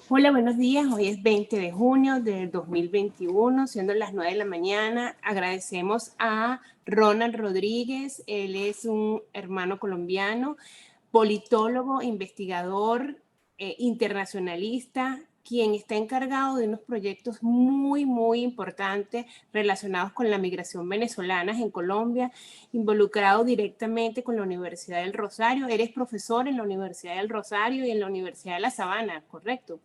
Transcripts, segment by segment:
Hola, buenos días. Hoy es 20 de junio del 2021, siendo las 9 de la mañana. Agradecemos a Ronald Rodríguez. Él es un hermano colombiano, politólogo, investigador, internacionalista, quien está encargado de unos proyectos muy importantes relacionados con la migración venezolana en Colombia, involucrado directamente con la Universidad del Rosario. Eres profesor en la Universidad del Rosario y en la Universidad de La Sabana, ¿correcto?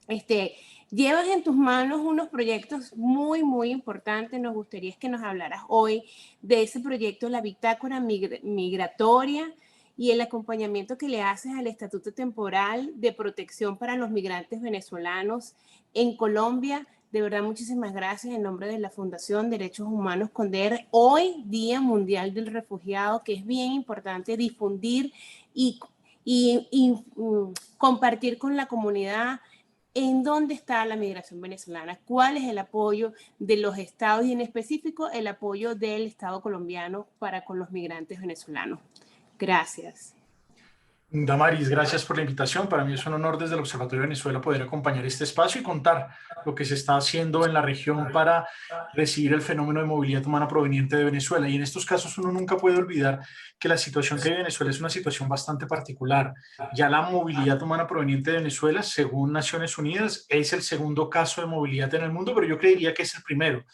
Este, Llevas en tus manos unos proyectos muy importantes. Nos gustaría que nos hablaras hoy de ese proyecto, la bitácora migratoria y el acompañamiento que le haces al Estatuto Temporal de Protección para los Migrantes Venezolanos en Colombia. De verdad, muchísimas gracias en nombre de la Fundación Derechos Humanos CONDER. Hoy, Día Mundial del Refugiado, que es bien importante difundir y, y compartir con la comunidad en dónde está la migración venezolana, cuál es el apoyo de los estados y en específico el apoyo del Estado colombiano para con los migrantes venezolanos. Gracias. Damaris, gracias por la invitación. Para mí es un honor desde el Observatorio de Venezuela poder acompañar este espacio y contar lo que se está haciendo en la región para recibir el fenómeno de movilidad humana proveniente de Venezuela. Y en estos casos uno nunca puede olvidar que la situación que hay en Venezuela es una situación bastante particular. Ya la movilidad humana proveniente de Venezuela, según Naciones Unidas, es el segundo caso de movilidad en el mundo, pero yo creería que es el primero,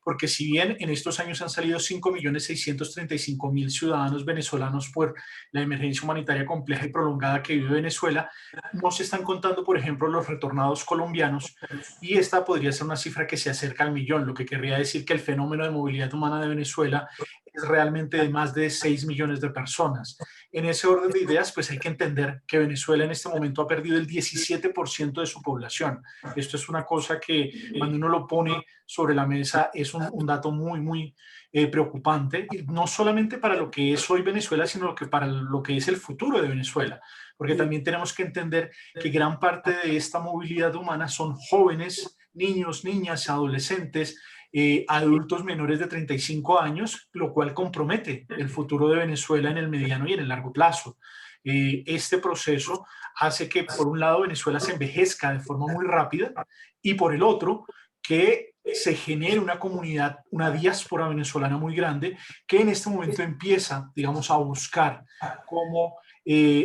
porque si bien en estos años han salido 5.635.000 ciudadanos venezolanos por la emergencia humanitaria compleja y prolongada que vive Venezuela, no se están contando, por ejemplo, los retornados colombianos, y esta podría ser una cifra que se acerca al millón, lo que querría decir que el fenómeno de movilidad humana de Venezuela es realmente de más de 6 millones de personas. En ese orden de ideas, pues hay que entender que Venezuela en este momento ha perdido el 17% de su población. Esto es una cosa que cuando uno lo pone sobre la mesa es un dato muy preocupante, y no solamente para lo que es hoy Venezuela, sino que para lo que es el futuro de Venezuela, porque también tenemos que entender que gran parte de esta movilidad humana son jóvenes, niños, niñas, adolescentes, adultos menores de 35 años, lo cual compromete el futuro de Venezuela en el mediano y en el largo plazo. Este proceso hace que, por un lado, Venezuela se envejezca de forma muy rápida, y por el otro, que se genere una comunidad, una diáspora venezolana muy grande, que en este momento empieza, digamos, a buscar cómo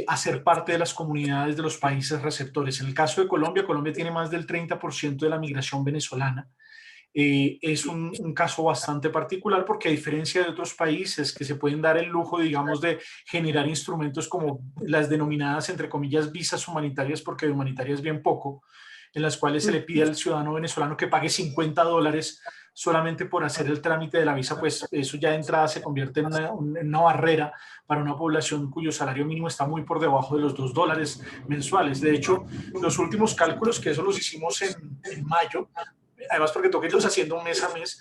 hacer parte de las comunidades de los países receptores. En el caso de Colombia, Colombia tiene más del 30% de la migración venezolana. Es un caso bastante particular porque, a diferencia de otros países que se pueden dar el lujo, digamos, de generar instrumentos como las denominadas, entre comillas, visas humanitarias, porque de humanitarias bien poco, en las cuales se le pide al ciudadano venezolano que pague $50 solamente por hacer el trámite de la visa, pues eso ya de entrada se convierte en una barrera para una población cuyo salario mínimo está muy por debajo de los $2 mensuales. De hecho, los últimos cálculos, que eso los hicimos en mayo, además porque toca irlos haciendo mes a mes,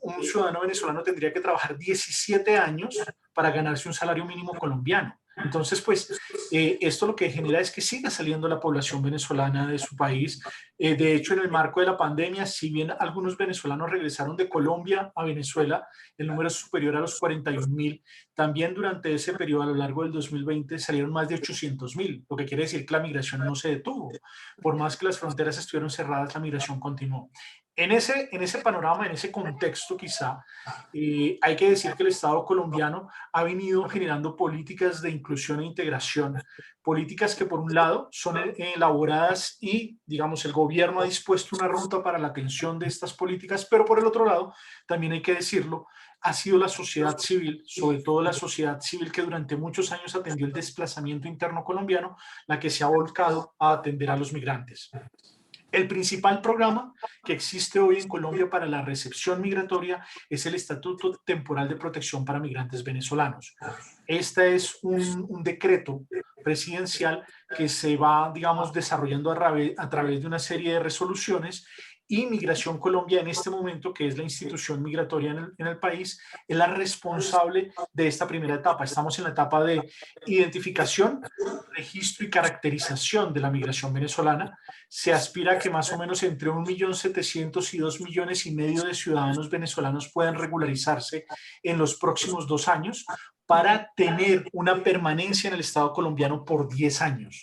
un ciudadano venezolano tendría que trabajar 17 años para ganarse un salario mínimo colombiano. Entonces, pues, esto lo que genera es que siga saliendo la población venezolana de su país. De hecho, en el marco de la pandemia, si bien algunos venezolanos regresaron de Colombia a Venezuela, el número es superior a los 41.000. También durante ese periodo, a lo largo del 2020, salieron más de 800.000, lo que quiere decir que la migración no se detuvo. Por más que las fronteras estuvieron cerradas, la migración continuó. En ese panorama, en ese contexto quizá, hay que decir que el Estado colombiano ha venido generando políticas de inclusión e integración, políticas que por un lado son elaboradas y, digamos, el gobierno ha dispuesto una ruta para la atención de estas políticas, pero por el otro lado, también hay que decirlo, ha sido la sociedad civil, sobre todo la sociedad civil que durante muchos años atendió el desplazamiento interno colombiano, la que se ha volcado a atender a los migrantes. El principal programa que existe hoy en Colombia para la recepción migratoria es el Estatuto Temporal de Protección para Migrantes Venezolanos. Este es un decreto presidencial que se va, digamos, desarrollando a través de una serie de resoluciones, y Migración Colombia en este momento, que es la institución migratoria en el país, es la responsable de esta primera etapa. Estamos en la etapa de identificación, registro y caracterización de la migración venezolana. Se aspira a que más o menos entre 1.700.000 y 2,5 millones de ciudadanos venezolanos puedan regularizarse en los próximos 2 años para tener una permanencia en el Estado colombiano por 10 años.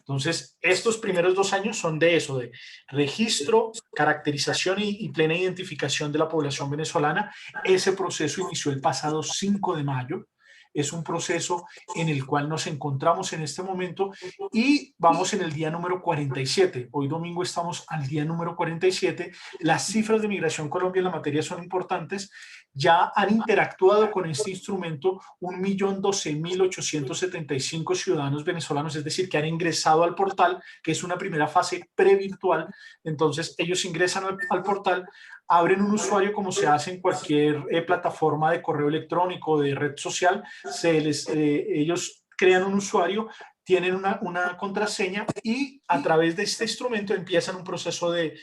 Entonces, estos primeros 2 años son de eso, de registro, caracterización y plena identificación de la población venezolana. Ese proceso inició el pasado 5 de mayo. Es un proceso en el cual nos encontramos en este momento y vamos en el día número 47. Hoy domingo estamos al día número 47. Las cifras de Migración Colombia en la materia son importantes. Ya han interactuado con este instrumento 1.012.875 ciudadanos venezolanos, es decir, que han ingresado al portal, que es una primera fase previrtual. Entonces, ellos ingresan al portal, abren un usuario como se hace en cualquier plataforma de correo electrónico, de red social, ellos crean un usuario, tienen una contraseña y a través de este instrumento empiezan un proceso de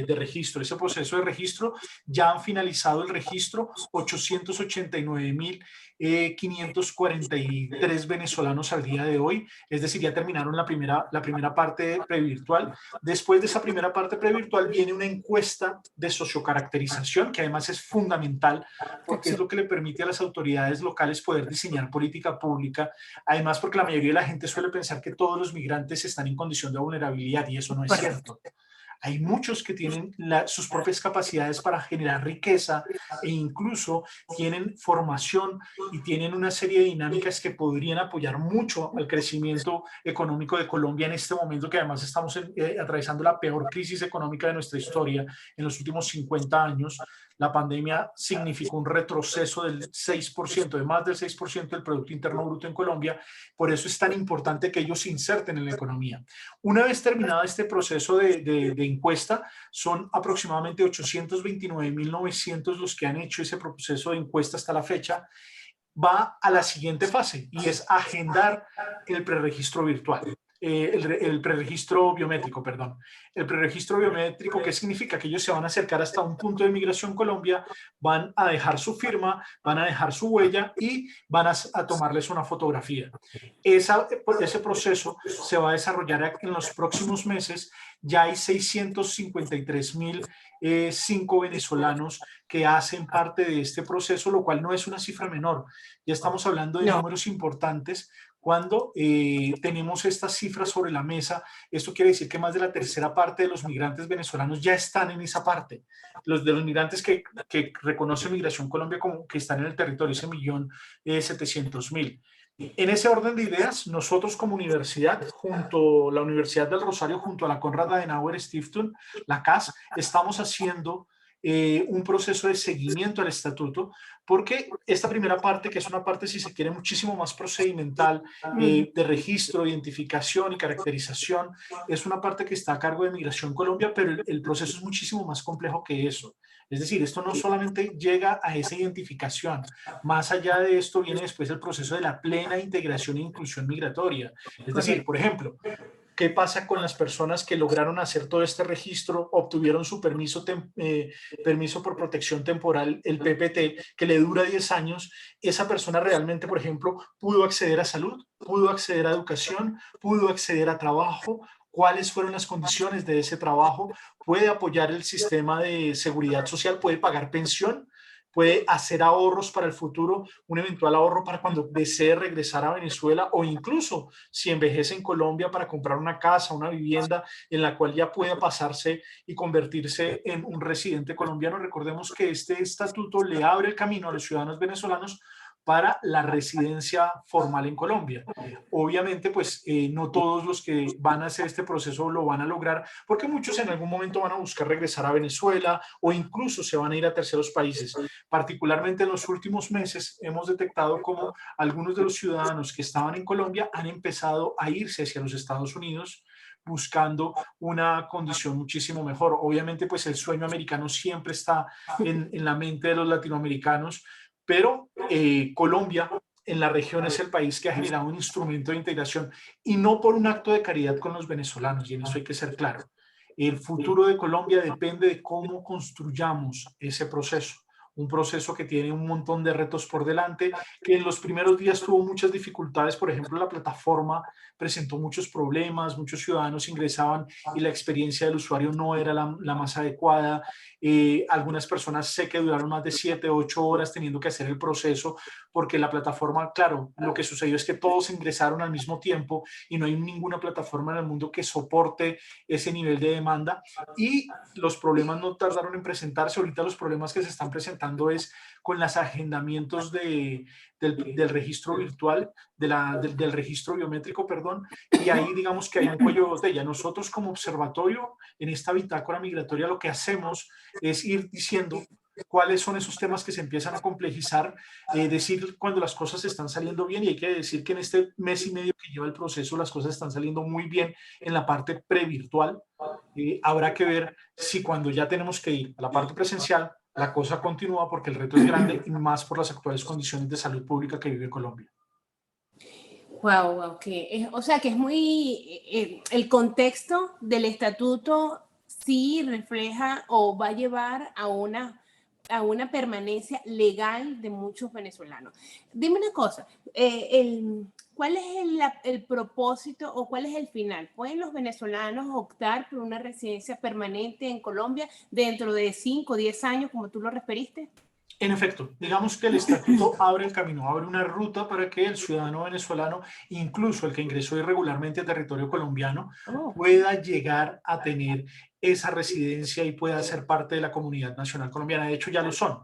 registro. Ese proceso de registro ya han finalizado el registro 889.543 venezolanos al día de hoy, es decir, ya terminaron la primera parte previrtual. Después de esa primera parte previrtual viene una encuesta de sociocaracterización, que además es fundamental porque es lo que le permite a las autoridades locales poder diseñar política pública. Además, porque la mayoría de la gente suele pensar que todos los migrantes están en condición de vulnerabilidad y eso no es cierto. Hay muchos que tienen sus propias capacidades para generar riqueza e incluso tienen formación y tienen una serie de dinámicas que podrían apoyar mucho al crecimiento económico de Colombia en este momento, que además estamos atravesando la peor crisis económica de nuestra historia en los últimos 50 años. La pandemia significó un retroceso del 6%, de más del 6% del Producto Interno Bruto en Colombia. Por eso es tan importante que ellos se inserten en la economía. Una vez terminado este proceso de encuesta, son aproximadamente 829.900 los que han hecho ese proceso de encuesta hasta la fecha. Va a la siguiente fase y es agendar el preregistro virtual. El preregistro biométrico, perdón. El preregistro biométrico, ¿qué significa? Que ellos se van a acercar hasta un punto de Migración Colombia, van a dejar su firma, van a dejar su huella y van a tomarles una fotografía. Ese proceso se va a desarrollar en los próximos meses. Ya hay 653.005 venezolanos que hacen parte de este proceso, lo cual no es una cifra menor. Ya estamos hablando de números importantes. Cuando tenemos estas cifras sobre la mesa, esto quiere decir que más de la tercera parte de los migrantes venezolanos ya están en esa parte. De los migrantes que reconoce Migración Colombia como que están en el territorio, ese 1.700.000. En ese orden de ideas, nosotros como universidad, junto a la Universidad del Rosario, junto a la Konrad Adenauer Stiftung, la CAS, estamos haciendo un proceso de seguimiento al estatuto, porque esta primera parte, que es una parte, si se quiere, muchísimo más procedimental, de registro, identificación y caracterización, es una parte que está a cargo de Migración Colombia, pero el proceso es muchísimo más complejo que eso. Es decir, esto no solamente llega a esa identificación, más allá de esto viene después el proceso de la plena integración e inclusión migratoria. Es decir, por ejemplo, ¿qué pasa con las personas que lograron hacer todo este registro, obtuvieron su permiso por protección temporal, el PPT, que le dura 10 años? Esa persona realmente, por ejemplo, pudo acceder a salud, pudo acceder a educación, pudo acceder a trabajo. ¿Cuáles fueron las condiciones de ese trabajo? ¿Puede apoyar el sistema de seguridad social? ¿Puede pagar pensión? ¿Puede hacer ahorros para el futuro, un eventual ahorro para cuando desee regresar a Venezuela, o incluso si envejece en Colombia para comprar una casa, una vivienda en la cual ya pueda pasarse y convertirse en un residente colombiano? Recordemos que este estatuto le abre el camino a los ciudadanos venezolanos para la residencia formal en Colombia. Obviamente, pues no todos los que van a hacer este proceso lo van a lograr, porque muchos en algún momento van a buscar regresar a Venezuela o incluso se van a ir a terceros países. Particularmente en los últimos meses hemos detectado como algunos de los ciudadanos que estaban en Colombia han empezado a irse hacia los Estados Unidos buscando una condición muchísimo mejor. Obviamente, pues el sueño americano siempre está en la mente de los latinoamericanos, pero Colombia en la región es el país que ha generado un instrumento de integración y no por un acto de caridad con los venezolanos, y en eso hay que ser claro. El futuro de Colombia depende de cómo construyamos ese proceso. un proceso que tiene un montón de retos por delante, que en los primeros días tuvo muchas dificultades. Por ejemplo, la plataforma presentó muchos problemas, muchos ciudadanos ingresaban y la experiencia del usuario no era la más adecuada. Algunas personas sé que duraron más de 7, 8 horas teniendo que hacer el proceso, porque la plataforma, claro, lo que sucedió es que todos ingresaron al mismo tiempo y no hay ninguna plataforma en el mundo que soporte ese nivel de demanda, y los problemas no tardaron en presentarse. Ahorita los problemas que se están presentando es con los agendamientos del registro virtual, del registro biométrico, perdón, y ahí digamos que hay un cuello de botella. Nosotros como observatorio en esta bitácora migratoria lo que hacemos es ir diciendo cuáles son esos temas que se empiezan a complejizar, decir cuando las cosas están saliendo bien, y hay que decir que en este mes y medio que lleva el proceso las cosas están saliendo muy bien en la parte previrtual. Habrá que ver si cuando ya tenemos que ir a la parte presencial, la cosa continúa, porque el reto es grande y más por las actuales condiciones de salud pública que vive Colombia. Wow, wow, o sea que es muy, el contexto del estatuto sí refleja o va a llevar a una permanencia legal de muchos venezolanos. Dime una cosa, ¿cuál es el propósito o cuál es el final? ¿Pueden los venezolanos optar por una residencia permanente en Colombia dentro de 5 o 10 años, como tú lo referiste? En efecto, digamos que el estatuto abre el camino, abre una ruta para que el ciudadano venezolano, incluso el que ingresó irregularmente a territorio colombiano, Oh. pueda llegar a tener esa residencia y pueda ser parte de la comunidad nacional colombiana. De hecho, ya lo son.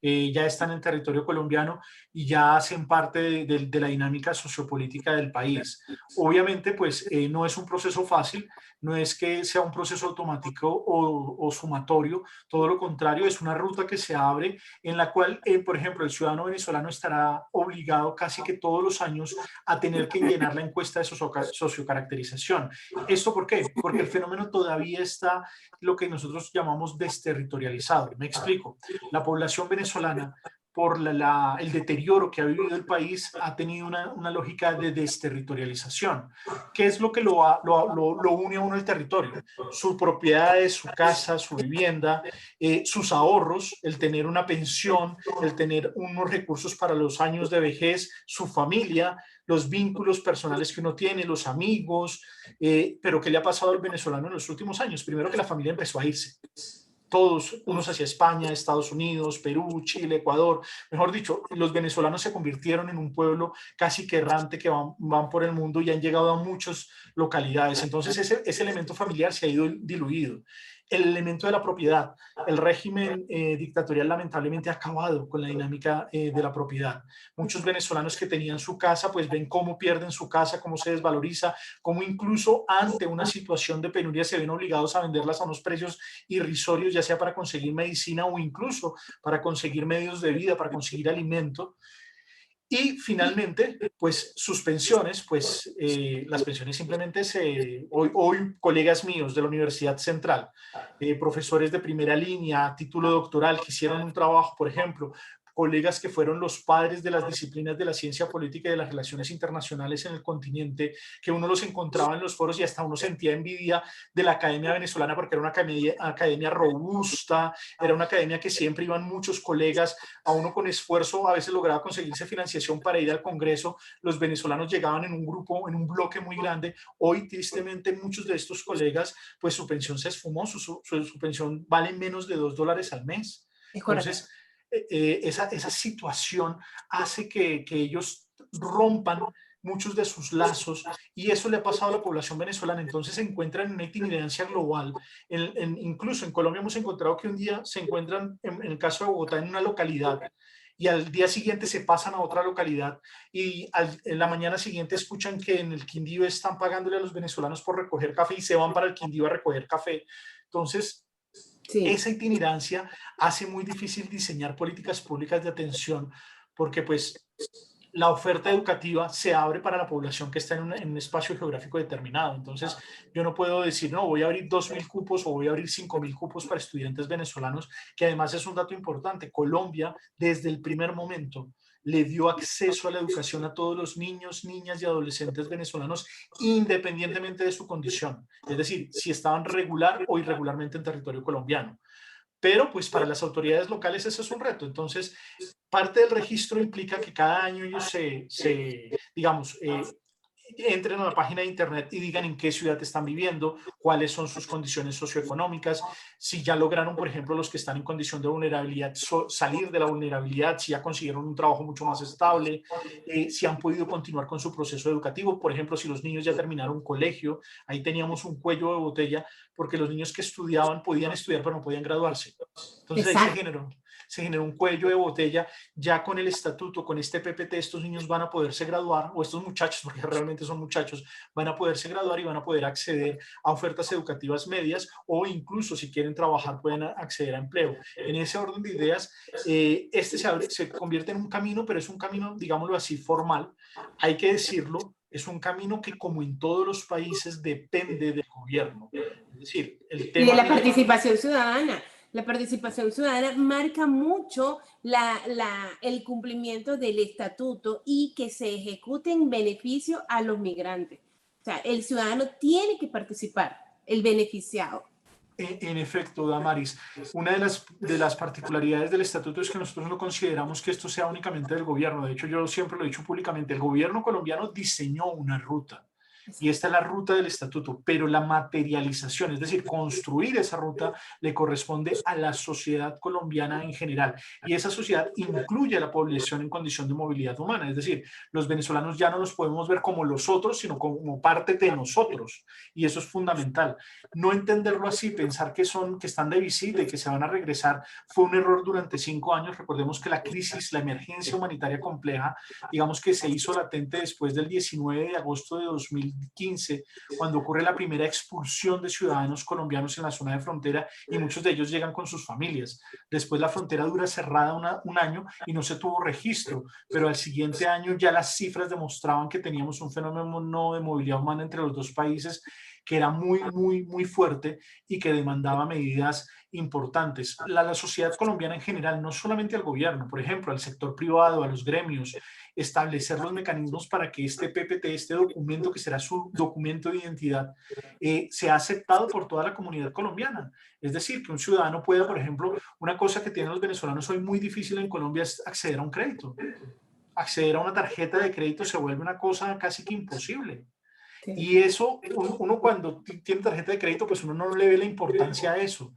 Ya están en territorio colombiano y ya hacen parte de la dinámica sociopolítica del país. Obviamente, pues no es un proceso fácil, no es que sea un proceso automático o sumatorio, todo lo contrario, es una ruta que se abre en la cual, por ejemplo, el ciudadano venezolano estará obligado casi que todos los años a tener que llenar la encuesta de sociocaracterización. ¿Esto por qué? Porque el fenómeno todavía está lo que nosotros llamamos desterritorializado. Me explico. La población venezolana, por el deterioro que ha vivido el país, ha tenido una lógica de desterritorialización. ¿Qué es lo que lo une a uno al territorio? Sus propiedades, su casa, su vivienda, sus ahorros, el tener una pensión, el tener unos recursos para los años de vejez, su familia, los vínculos personales que uno tiene, los amigos. Pero ¿qué le ha pasado al venezolano en los últimos años? Primero, que la familia empezó a irse. Todos, unos hacia España, Estados Unidos, Perú, Chile, Ecuador. Mejor dicho, los venezolanos se convirtieron en un pueblo casi que errante, que van por el mundo y han llegado a muchas localidades. Entonces ese elemento familiar se ha ido diluido. El elemento de la propiedad. El régimen dictatorial lamentablemente ha acabado con la dinámica de la propiedad. Muchos venezolanos que tenían su casa, pues ven cómo pierden su casa, cómo se desvaloriza, cómo incluso ante una situación de penuria se ven obligados a venderlas a unos precios irrisorios, ya sea para conseguir medicina o incluso para conseguir medios de vida, para conseguir alimento. Y finalmente, pues sus pensiones, pues las pensiones simplemente hoy colegas míos de la Universidad Central, profesores de primera línea, título doctoral, que hicieron un trabajo, por ejemplo, colegas que fueron los padres de las disciplinas de la ciencia política y de las relaciones internacionales en el continente, que uno los encontraba en los foros y hasta uno sentía envidia de la academia venezolana, porque era una academia robusta, era una academia que siempre iban muchos colegas, a uno con esfuerzo a veces lograba conseguirse financiación para ir al Congreso. Los venezolanos llegaban en un grupo, en un bloque muy grande. Hoy, tristemente, muchos de estos colegas, pues su pensión se esfumó, su pensión vale menos de $2 al mes. Es correcto. Entonces, esa situación hace que ellos rompan muchos de sus lazos, y eso le ha pasado a la población venezolana. Entonces se encuentran en una itinerancia global. Incluso en Colombia hemos encontrado que un día se encuentran, en el caso de Bogotá, en una localidad, y al día siguiente se pasan a otra localidad, y en la mañana siguiente escuchan que en el Quindío están pagándole a los venezolanos por recoger café, y se van para el Quindío a recoger café. Entonces, sí, esa itinerancia hace muy difícil diseñar políticas públicas de atención, porque pues la oferta educativa se abre para la población que está en un espacio geográfico determinado. Entonces, yo no puedo decir, no, voy a abrir 2.000 cupos o voy a abrir 5.000 cupos para estudiantes venezolanos, que además es un dato importante. Colombia, desde el primer momento, le dio acceso a la educación a todos los niños, niñas y adolescentes venezolanos, independientemente de su condición. Es decir, si estaban regular o irregularmente en territorio colombiano. pero pues para las autoridades locales ese es un reto. Entonces, parte del registro implica que cada año ellos digamos, entren a la página de internet y digan en qué ciudad están viviendo, cuáles son sus condiciones socioeconómicas, si ya lograron, por ejemplo, los que están en condición de vulnerabilidad, salir de la vulnerabilidad, si ya consiguieron un trabajo mucho más estable, si han podido continuar con su proceso educativo. Por ejemplo, si los niños ya terminaron colegio, ahí teníamos un cuello de botella porque los niños que estudiaban podían estudiar pero no podían graduarse. Entonces ahí Exacto. se generó un cuello de botella. Ya con el estatuto, con este PPT, estos niños van a poderse graduar, o estos muchachos, porque realmente son muchachos, van a poderse graduar y van a poder acceder a ofertas educativas medias, o incluso si quieren trabajar pueden acceder a empleo. En ese orden de ideas, se convierte en un camino, pero es un camino, digámoslo así, formal. Hay que decirlo, es un camino que, como en todos los países, depende del gobierno. Es decir, el Y de tema la viene. participación ciudadana. La participación ciudadana marca mucho el cumplimiento del estatuto y que se ejecute en beneficio a los migrantes. O sea, el ciudadano tiene que participar, el beneficiado. En efecto, Damaris, una de las particularidades del estatuto es que nosotros no consideramos que esto sea únicamente del gobierno. De hecho, yo siempre lo he dicho públicamente, el gobierno colombiano diseñó una ruta y esta es la ruta del estatuto, pero la materialización, es decir, construir esa ruta, le corresponde a la sociedad colombiana en general, y esa sociedad incluye a la población en condición de movilidad humana. Es decir, los venezolanos ya no nos podemos ver como los otros, sino como parte de nosotros, y eso es fundamental. No entenderlo así, pensar que están de visita y que se van a regresar, fue un error durante 5 años. Recordemos que la crisis, la emergencia humanitaria compleja, digamos que se hizo latente después del 19 de agosto de 2015, cuando ocurre la primera expulsión de ciudadanos colombianos en la zona de frontera, y muchos de ellos llegan con sus familias. Después la frontera dura cerrada un año y no se tuvo registro, pero al siguiente año ya las cifras demostraban que teníamos un fenómeno de movilidad humana entre los dos países que era muy, muy, muy fuerte y que demandaba medidas importantes. La sociedad colombiana en general, no solamente al gobierno, por ejemplo, al sector privado, a los gremios, establecer los mecanismos para que este PPT, este documento que será su documento de identidad, sea aceptado por toda la comunidad colombiana. Es decir, que un ciudadano pueda, por ejemplo, una cosa que tienen los venezolanos hoy muy difícil en Colombia es acceder a un crédito. Acceder a una tarjeta de crédito se vuelve una cosa casi que imposible. Sí. Y eso, uno cuando tiene tarjeta de crédito, pues uno no le ve la importancia a eso.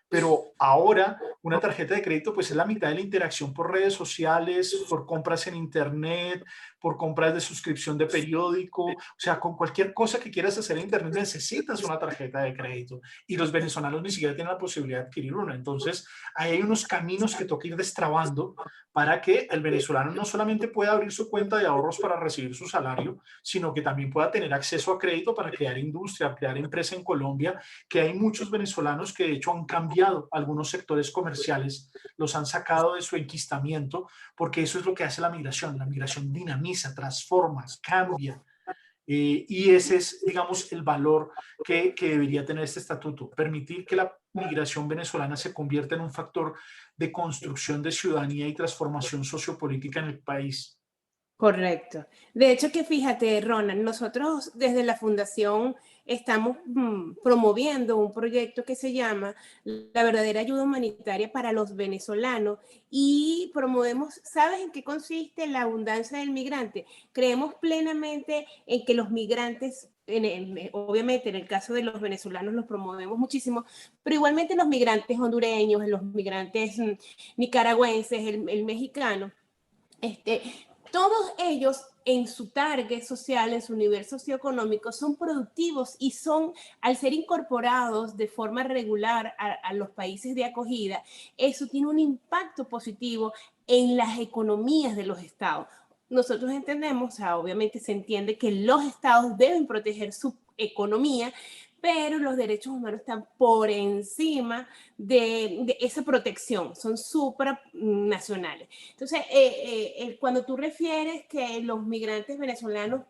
Pero ahora una tarjeta de crédito pues es la mitad de la interacción por redes sociales, por compras en internet, por compras de suscripción de periódico. O sea, con cualquier cosa que quieras hacer en internet necesitas una tarjeta de crédito, y los venezolanos ni siquiera tienen la posibilidad de adquirir una. Entonces, ahí hay unos caminos que toca ir destrabando para que el venezolano no solamente pueda abrir su cuenta de ahorros para recibir su salario, sino que también pueda tener acceso a crédito para crear industria, crear empresa en Colombia, que hay muchos venezolanos que de hecho han cambiado algunos sectores comerciales, los han sacado de su enquistamiento, porque eso es lo que hace la migración. La migración dinamiza, transforma, cambia. Y ese es, digamos, el valor que debería tener este estatuto: permitir que la migración venezolana se convierta en un factor de construcción de ciudadanía y transformación sociopolítica en el país. Correcto. De hecho, que fíjate, Ronald, nosotros desde la Fundación estamos promoviendo un proyecto que se llama La verdadera ayuda humanitaria para los venezolanos, y promovemos, ¿sabes en qué consiste la abundancia del migrante? Creemos plenamente en que los migrantes, obviamente en el caso de los venezolanos los promovemos muchísimo, pero igualmente los migrantes hondureños, los migrantes nicaragüenses, el mexicano, este, todos ellos en su target social, en su nivel socioeconómico, son productivos y son, al ser incorporados de forma regular a los países de acogida, eso tiene un impacto positivo en las economías de los estados. Nosotros entendemos, o sea, obviamente se entiende que los estados deben proteger su economía, pero los derechos humanos están por encima de esa protección, son supranacionales. Entonces, cuando tú refieres que los migrantes venezolanos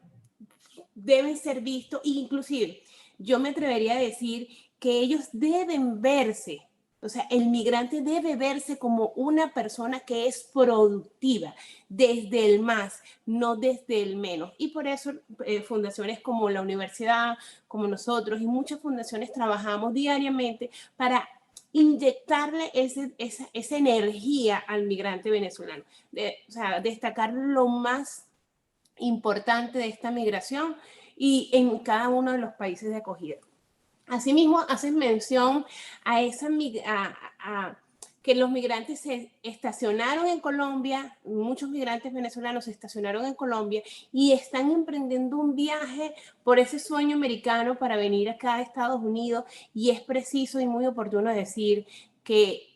deben ser vistos, inclusive yo me atrevería a decir que ellos deben verse, o sea, el migrante debe verse como una persona que es productiva, desde el más, no desde el menos. Y por eso fundaciones como la universidad, como nosotros y muchas fundaciones trabajamos diariamente para inyectarle esa energía al migrante venezolano. O sea, destacar lo más importante de esta migración y en cada uno de los países de acogida. Asimismo, haces mención a que los migrantes se estacionaron en Colombia, muchos migrantes venezolanos se estacionaron en Colombia y están emprendiendo un viaje por ese sueño americano para venir acá a Estados Unidos, y es preciso y muy oportuno decir que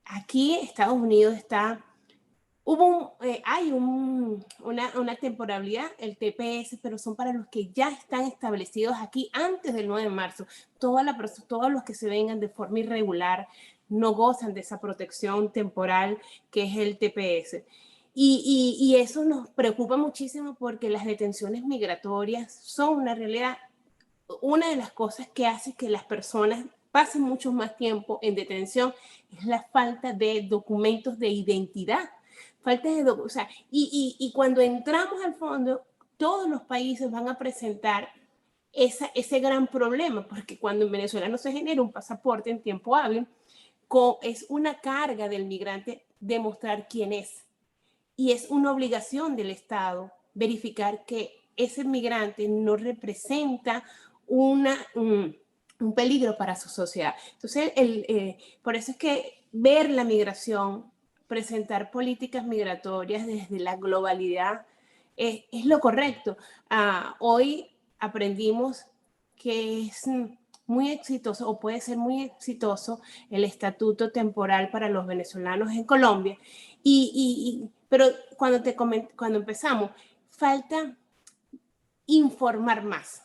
aquí Estados Unidos está... hay una temporalidad, el TPS, pero son para los que ya están establecidos aquí antes del 9 de marzo. Todos los que se vengan de forma irregular no gozan de esa protección temporal que es el TPS. Y eso nos preocupa muchísimo porque las detenciones migratorias son una realidad. Una de las cosas que hace que las personas pasen mucho más tiempo en detención es la falta de documentos de identidad. O sea, y cuando entramos al fondo, todos los países van a presentar ese gran problema, porque cuando en Venezuela no se genera un pasaporte en tiempo hábil, es una carga del migrante demostrar quién es. Y es una obligación del Estado verificar que ese migrante no representa un peligro para su sociedad. Entonces, por eso es que ver la migración, presentar políticas migratorias desde la globalidad es lo correcto. Hoy aprendimos que es muy exitoso, o puede ser muy exitoso, el estatuto temporal para los venezolanos en Colombia. Pero cuando empezamos, falta informar más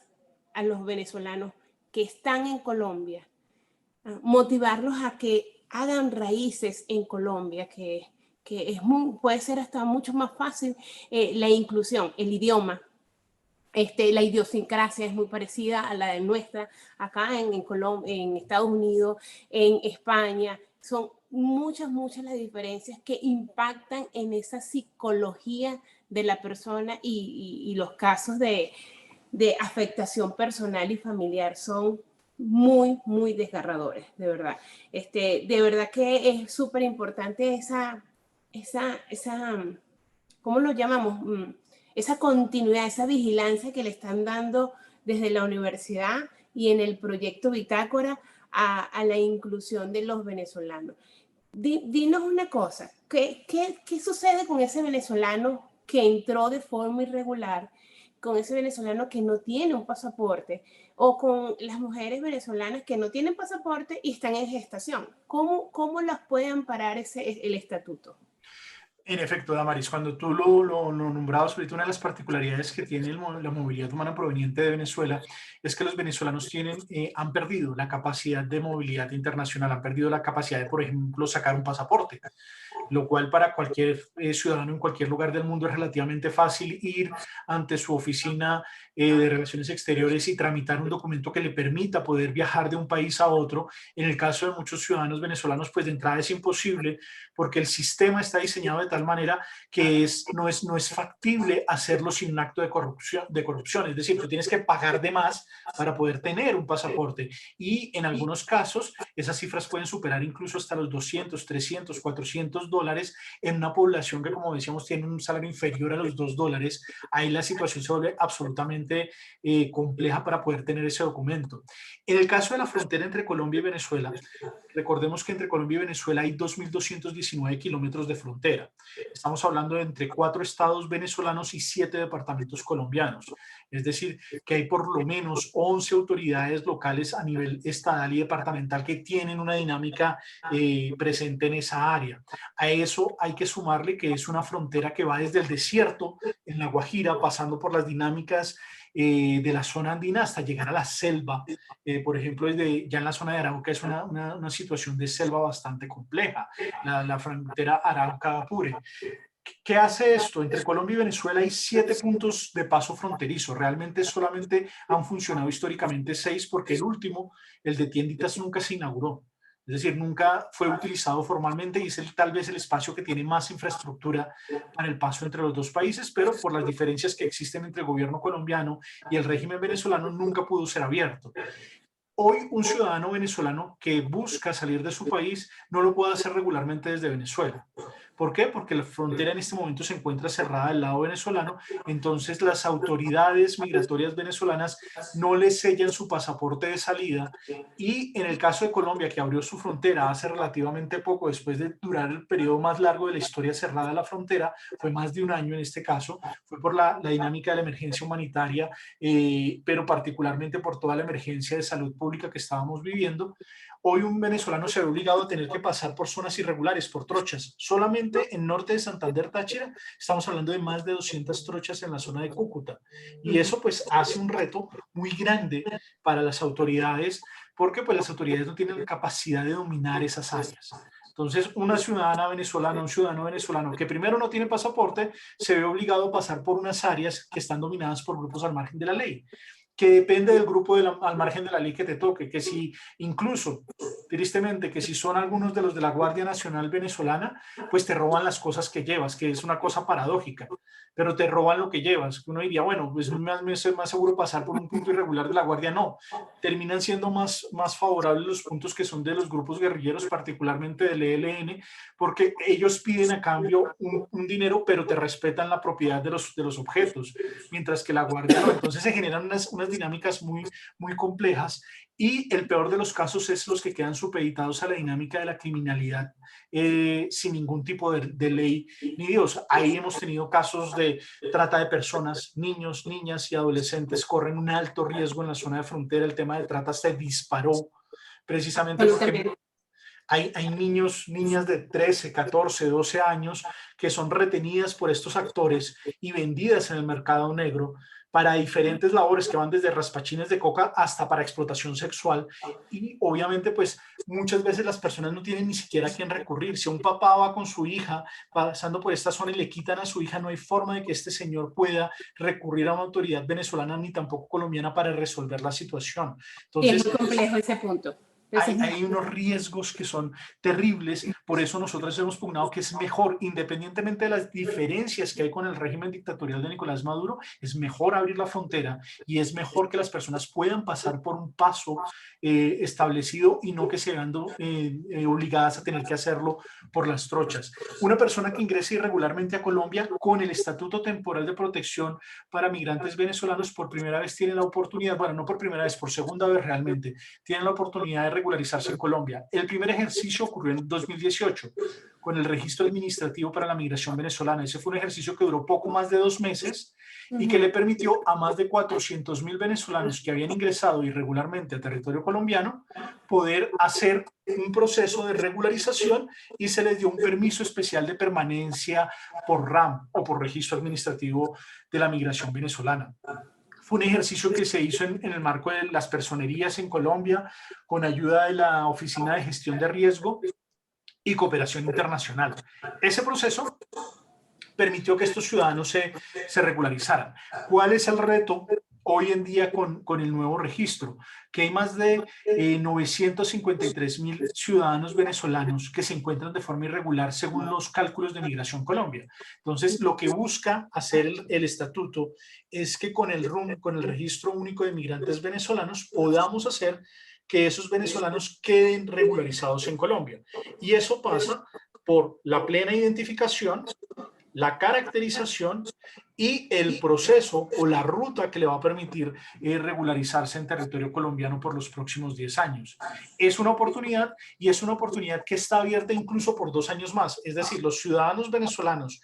a los venezolanos que están en Colombia, motivarlos a que hagan raíces en Colombia, que puede ser hasta mucho más fácil la inclusión, el idioma. La idiosincrasia es muy parecida a la de nuestra, acá en Colombia, en Estados Unidos, en España. Son muchas las diferencias que impactan en esa psicología de la persona, y los casos de afectación personal y familiar son muy desgarradores, de verdad. De verdad que es súper importante esa, ¿cómo lo llamamos? Esa continuidad, esa vigilancia que le están dando desde la universidad y en el proyecto Bitácora a la inclusión de los venezolanos. Dinos una cosa, ¿qué sucede con ese venezolano que entró de forma irregular, con ese venezolano que no tiene un pasaporte, o con las mujeres venezolanas que no tienen pasaporte y están en gestación? ¿Cómo las puede amparar el estatuto? En efecto, Damaris, cuando tú lo nombrabas ahorita, una de las particularidades que tiene la movilidad humana proveniente de Venezuela es que los venezolanos han perdido la capacidad de movilidad internacional, han perdido la capacidad de, por ejemplo, sacar un pasaporte, lo cual para cualquier ciudadano en cualquier lugar del mundo es relativamente fácil ir ante su oficina de Relaciones Exteriores y tramitar un documento que le permita poder viajar de un país a otro. En el caso de muchos ciudadanos venezolanos, pues de entrada es imposible porque el sistema está diseñado de tal manera que no es factible hacerlo sin un acto de corrupción. Es decir, tú tienes que pagar de más para poder tener un pasaporte, y en algunos casos esas cifras pueden superar incluso hasta los 200, 300, $400 en una población que, como decíamos, tiene un salario inferior a los $2. Ahí la situación se vuelve absolutamente compleja para poder tener ese documento. En el caso de la frontera entre Colombia y Venezuela, recordemos que entre Colombia y Venezuela hay 2.219 kilómetros de frontera. Estamos hablando de entre 4 estados venezolanos y 7 departamentos colombianos. Es decir, que hay por lo menos 11 autoridades locales a nivel estatal y departamental que tienen una dinámica presente en esa área. A eso hay que sumarle que es una frontera que va desde el desierto en La Guajira, pasando por las dinámicas de la zona andina hasta llegar a la selva. Por ejemplo, ya en la zona de Arauca es una situación de selva bastante compleja, la frontera Arauca-Apure. ¿Qué hace esto? Entre Colombia y Venezuela hay 7 puntos de paso fronterizo. Realmente solamente han funcionado históricamente 6, porque el último, el de Tienditas, nunca se inauguró. Es decir, nunca fue utilizado formalmente y es tal vez el espacio que tiene más infraestructura para el paso entre los dos países, pero por las diferencias que existen entre el gobierno colombiano y el régimen venezolano nunca pudo ser abierto. Hoy un ciudadano venezolano que busca salir de su país no lo puede hacer regularmente desde Venezuela. ¿Por qué? Porque la frontera en este momento se encuentra cerrada del lado venezolano, entonces las autoridades migratorias venezolanas no le sellan su pasaporte de salida, y en el caso de Colombia, que abrió su frontera hace relativamente poco, después de durar el periodo más largo de la historia cerrada de la frontera, fue más de un año en este caso, fue por la dinámica de la emergencia humanitaria, pero particularmente por toda la emergencia de salud pública que estábamos viviendo. Hoy un venezolano se ve obligado a tener que pasar por zonas irregulares, por trochas. Solamente en norte de Santander, Táchira, estamos hablando de más de 200 trochas en la zona de Cúcuta. Y eso pues hace un reto muy grande para las autoridades, porque pues las autoridades no tienen la capacidad de dominar esas áreas. Entonces, una ciudadana venezolana, un ciudadano venezolano que primero no tiene pasaporte, se ve obligado a pasar por unas áreas que están dominadas por grupos al margen de la ley, que depende del grupo al margen de la ley que te toque, que si incluso, tristemente, que si son algunos de los de la Guardia Nacional Venezolana, pues te roban las cosas que llevas, que es una cosa paradójica, pero te roban lo que llevas. Uno diría, bueno, pues es más seguro pasar por un punto irregular de la Guardia. No, terminan siendo más favorables los puntos que son de los grupos guerrilleros, particularmente del ELN, porque ellos piden a cambio un dinero, pero te respetan la propiedad de los objetos, mientras que la Guardia no. Entonces se generan unas dinámicas muy complejas, y el peor de los casos es los que quedan supeditados a la dinámica de la criminalidad, sin ningún tipo de ley ni Dios. Ahí hemos tenido casos de trata de personas, niños, niñas y adolescentes corren un alto riesgo en la zona de frontera. El tema de trata se disparó precisamente porque hay niños, niñas de 13, 14, 12 años que son retenidas por estos actores y vendidas en el mercado negro para diferentes labores que van desde raspachines de coca hasta para explotación sexual. Y obviamente pues muchas veces las personas no tienen ni siquiera a quién recurrir. Si un papá va con su hija pasando por esta zona y le quitan a su hija, no hay forma de que este señor pueda recurrir a una autoridad venezolana ni tampoco colombiana para resolver la situación. Y es Entonces, muy complejo ese punto. hay unos riesgos que son terribles. Por eso nosotros hemos pugnado que es mejor, independientemente de las diferencias que hay con el régimen dictatorial de Nicolás Maduro, es mejor abrir la frontera y es mejor que las personas puedan pasar por un paso establecido, y no que se vean obligadas a tener que hacerlo por las trochas. Una persona que ingrese irregularmente a Colombia con el Estatuto Temporal de Protección para Migrantes Venezolanos por primera vez tiene la oportunidad, bueno, no por primera vez, por segunda vez realmente, tienen la oportunidad de regularizarse en Colombia. El primer ejercicio ocurrió en 2018 con el registro administrativo para la migración venezolana. Ese fue un ejercicio que duró poco más de 2 meses y que le permitió a más de 400.000 venezolanos que habían ingresado irregularmente a territorio colombiano poder hacer un proceso de regularización, y se les dio un permiso especial de permanencia por RAM o por registro administrativo de la migración venezolana. Fue un ejercicio que se hizo en el marco de las personerías en Colombia, con ayuda de la Oficina de Gestión de Riesgo y Cooperación Internacional. Ese proceso permitió que estos ciudadanos se regularizaran. ¿Cuál es el reto hoy en día con el nuevo registro? Que hay más de 953.000 ciudadanos venezolanos que se encuentran de forma irregular según los cálculos de Migración Colombia. Entonces, lo que busca hacer el estatuto es que con el RUM, con el Registro Único de Migrantes Venezolanos, podamos hacer que esos venezolanos queden regularizados en Colombia. Y eso pasa por la plena identificación, la caracterización y el proceso o la ruta que le va a permitir regularizarse en territorio colombiano por los próximos 10 años. Es una oportunidad, y es una oportunidad que está abierta incluso por 2 años más. Es decir, los ciudadanos venezolanos